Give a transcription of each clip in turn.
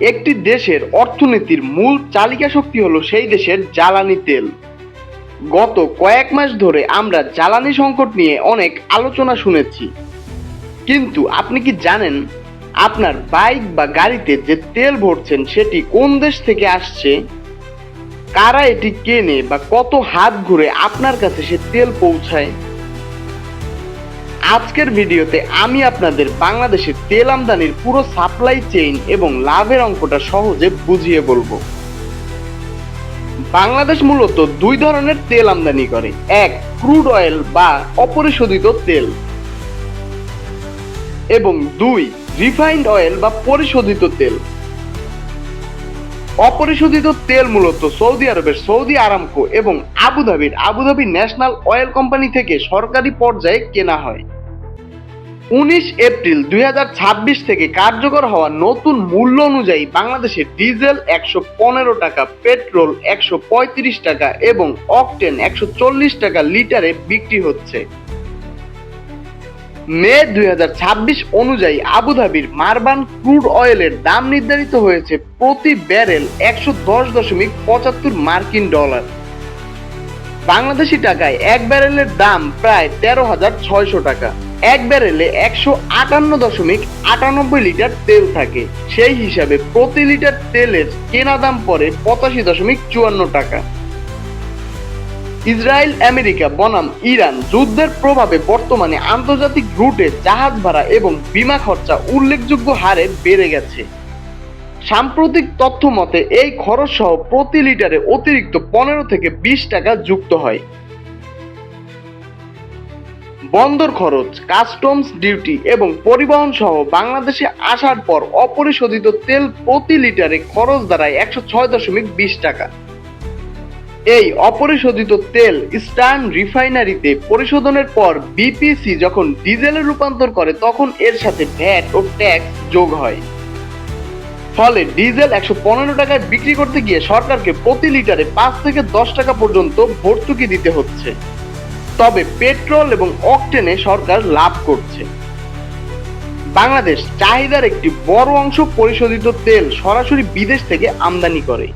একটি দেশের অর্থনীতির মূল চালিকা শক্তি হলো সেই দেশের জ্বালানি তেল। গত কয়েক মাস ধরে আমরা জ্বালানি সংকট নিয়ে অনেক আলোচনা শুনেছি, কিন্তু আপনি কি জানেন আপনার বাইক বা গাড়িতে যে তেল ভরছেন সেটি কোন দেশ থেকে আসছে, কারা এটি কেনে বা কত হাত ঘুরে আপনার কাছে সে তেল পৌঁছায়? আজকের ভিডিওতে আমি আপনাদের বাংলাদেশের তেল আমদানির পুরো সাপ্লাই চেইন এবং লাভের অঙ্কটা সহজে বুঝিয়ে বলবো। বাংলাদেশ মূলত দুই ধরনের তেল আমদানি করে, এক ক্রুড অয়েল বা অপরিশোধিত তেল এবং দুই রিফাইন্ড অয়েল বা পরিশোধিত তেল। অপরিশোধিত তেল মূলত সৌদি আরবের সৌদি আরামকো এবং আবুধাবি ন্যাশনাল অয়েল কোম্পানি থেকে সরকারি পর্যায়ে কেনা হয়। 19 এপ্রিল 2026 থেকে কার্যকর হওয়া নতুন মূল্য অনুযায়ী বাংলাদেশে ডিজেল 115 টাকা, পেট্রোল 135 টাকা এবং অকটেন 140 টাকা লিটারে বিক্রি হচ্ছে। মে 2026 অনুযায়ী আবুধাবির মারবান ক্রুড অয়েলের দাম নির্ধারিত হয়েছে প্রতি ব্যারেল 110.75 মার্কিন ডলার। বাংলাদেশি টাকায় এক ব্যারেলের দাম প্রায় 13,600 টাকা। এক ব্যারেলে 158.98 লিটার তেল থাকে, সেই হিসাবে প্রতি লিটার তেলের কেনা দাম পড়ে 85.54 টাকা। ইসরায়েল আমেরিকা বনাম ইরান যুদ্ধের প্রভাবে বর্তমানে আন্তর্জাতিক রুটে জাহাজ ভাড়া এবং বিমা খরচা উল্লেখযোগ্য হারে বেড়ে গেছে। সাম্প্রতিক তথ্য মতে এই খরচ সহ প্রতি লিটারে অতিরিক্ত 15 থেকে 20 টাকা যুক্ত হয়। বন্দর খরচ, কাস্টমস ডিউটি এবং পরিবহন সহ বাংলাদেশে আসার পর অপরিশোধিত তেল প্রতি লিটারে খরচ দাঁড়ায় 106.20 টাকা। এই অপরিশোধিত তেল ইস্টার্ন রিফাইনারিতে পরিশোধনের পর বিপিসি যখন ডিজেলে রূপান্তর করে তখন এর সাথে ভ্যাট ও ট্যাক্স যোগ হয়। ফলে ডিজেল 115 টাকায় বিক্রি করতে গিয়ে সরকারকে প্রতি লিটারে 5 থেকে 10 টাকা পর্যন্ত ভর্তুকি দিতে হচ্ছে। তবে পেট্রোল এবং অকটেনে সরকার লাভ করছে। বাংলাদেশ চাহিদার একটি বড় অংশ পরিশোধিত তেল সরাসরি বিদেশ থেকে আমদানি করে।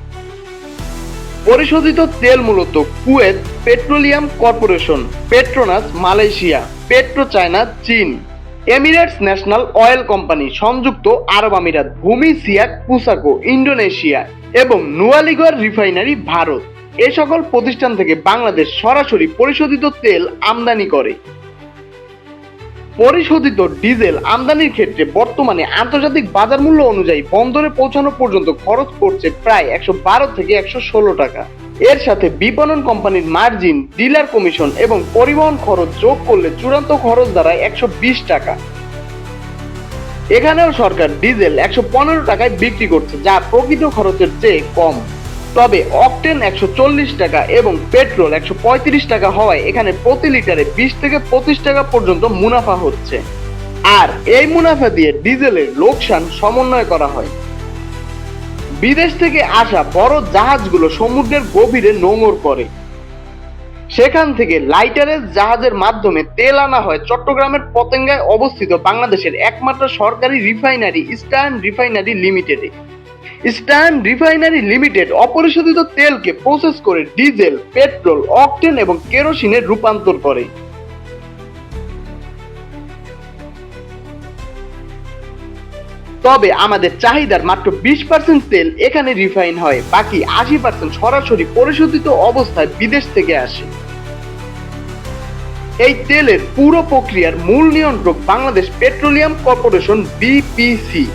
পরিশোধিত তেল মূলত Kuwait petroleum corporation, Petronas Malaysia, petro China চীন, এমিরেটস ন্যাশনাল অয়েল কোম্পানি সংযুক্ত আরব আমিরাত, ভূমি সিয়াক পুসাকো ইন্দোনেশিয়া এবং নুয়ালিগড় রিফাইনারি ভারত, এ সকল প্রতিষ্ঠান থেকে বাংলাদেশ সরাসরি পরিশোধিত তেল আমদানি করে। পরিশোধিত ডিজেল আমদানির ক্ষেত্রে বর্তমানে আন্তর্জাতিক বাজার মূল্য অনুযায়ী বন্দরে পৌঁছানো পর্যন্ত খরচ পড়ছে প্রায় 112 থেকে 116 টাকা। এর সাথে বিপণন কোম্পানির মার্জিন, ডিলার কমিশন এবং পরিবহন খরচ যোগ করলে চূড়ান্ত খরচ দাঁড়ায় 120 টাকা। এখানেও সরকার ডিজেল 115 টাকায় বিক্রি করছে, যা প্রকৃত খরচের চেয়ে কম। তবে অকটেন 140 টাকা এবং পেট্রোল 135 টাকা হওয়ায় এখানে প্রতি লিটারে 20 থেকে 25 টাকা পর্যন্ত মুনাফা হচ্ছে। আর এই মুনাফা দিয়ে ডিজেলের লোকসান সমন্বয় করা হয়। বিদেশ থেকে আসা বড় জাহাজগুলো সমুদ্রের গভীরে নোঙর করে। সেখান থেকে লাইটারের জাহাজের মাধ্যমে তেল আনা হয় চট্টগ্রামের পতেঙ্গায় অবস্থিত বাংলাদেশের একমাত্র সরকারি রিফাইনারি ইস্টার্ন রিফাইনারি লিমিটেডে। ইস্টার্ন রিফাইনারি লিমিটেড অপরিশোধিত তেলকে প্রসেস করে ডিজেল, পেট্রোল, অকটেন এবং কেরোসিনে রূপান্তর করে। তবে আমাদের চাহিদার মাত্র 20% তেল এখানে রিফাইন হয়, বাকি 80% সরাসরি পরিশোধিত অবস্থায় বিদেশ থেকে আসে। এই তেলের পুরো প্রক্রিয়ার মূল নিয়ন্ত্রক বাংলাদেশ পেট্রোলিয়াম কর্পোরেশন বিপিসি।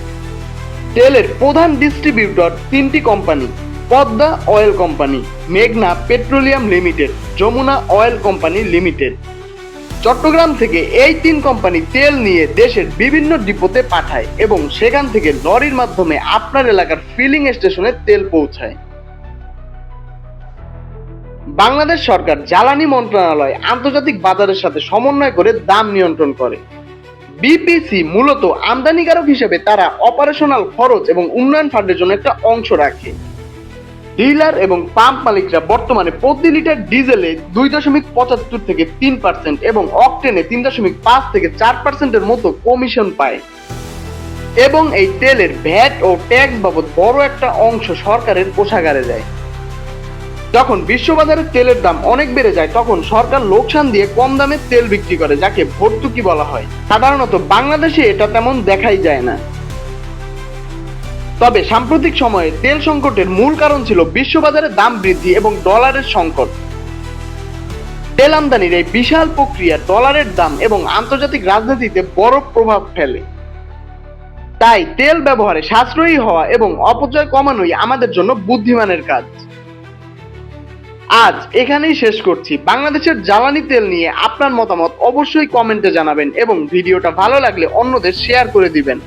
তেলের প্রধান ডিস্ট্রিবিউটর তিনটি কোম্পানি: পদ্মা অয়েল কোম্পানি, মেঘনা petroleum limited, Jamuna oil company limited. Chittagong থেকে এই তিন কোম্পানি তেল নিয়ে দেশের বিভিন্ন ডিপোতে পাঠায় এবং সেখান থেকে লরির মাধ্যমে আপনার এলাকার ফিলিং স্টেশনে তেল পৌঁছায়। বাংলাদেশ সরকার জ্বালানি মন্ত্রণালয় আন্তর্জাতিক বাজারের সাথে সমন্বয় করে দাম নিয়ন্ত্রণ করে। বিপিসি মূলত আমদানিকারক হিসেবে তারা অপারেশনাল খরচ এবং উন্নয়ন ফান্ডের জন্য একটা অংশ রাখে। ডিলার এবং পাম্প মালিকরা বর্তমানে প্রতি লিটার ডিজেলে 2.75 থেকে 3% এবং অকটেনে 3.5 থেকে 4%-এর মতো কমিশন পায়। এবং এই তেলের ভ্যাট ও ট্যাক্স বাবদ বড় একটা অংশ সরকারের কোষাগারে যায়। যখন বিশ্ববাজারে তেলের দাম অনেক বেড়ে যায় তখন সরকার লোকসান দিয়ে কম দামে তেল বিক্রি করে, যাকে ভর্তুকি বলা হয়। সাধারণত বাংলাদেশে এটা তেমন দেখাই যায় না। তবে সাম্প্রতিক সময়ে তেল সংকটের মূল কারণ ছিল বিশ্ববাজারে দাম বৃদ্ধি এবং ডলারের সংকট। তেল আমদানির এই বিশাল প্রক্রিয়া ডলারের দাম এবং আন্তর্জাতিক রাজনীতিতে বড় প্রভাব ফেলে। তাই তেল ব্যবহারে সাশ্রয়ী হওয়া এবং অপচয় কমানোই আমাদের জন্য বুদ্ধিমানের কাজ। আজ এখানেই শেষ করছি। বাংলাদেশের জ্বালানি তেল নিয়ে আপনার মতামত অবশ্যই কমেন্টে জানাবেন এবং ভিডিওটা ভালো লাগলে অন্যদের শেয়ার করে দিবেন।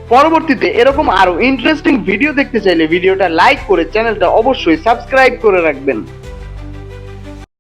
পরবর্তীতে এরকম আরো ইন্টারেস্টিং ভিডিও দেখতে চাইলে ভিডিওটা লাইক করে চ্যানেলটা অবশ্যই সাবস্ক্রাইব করে রাখবেন।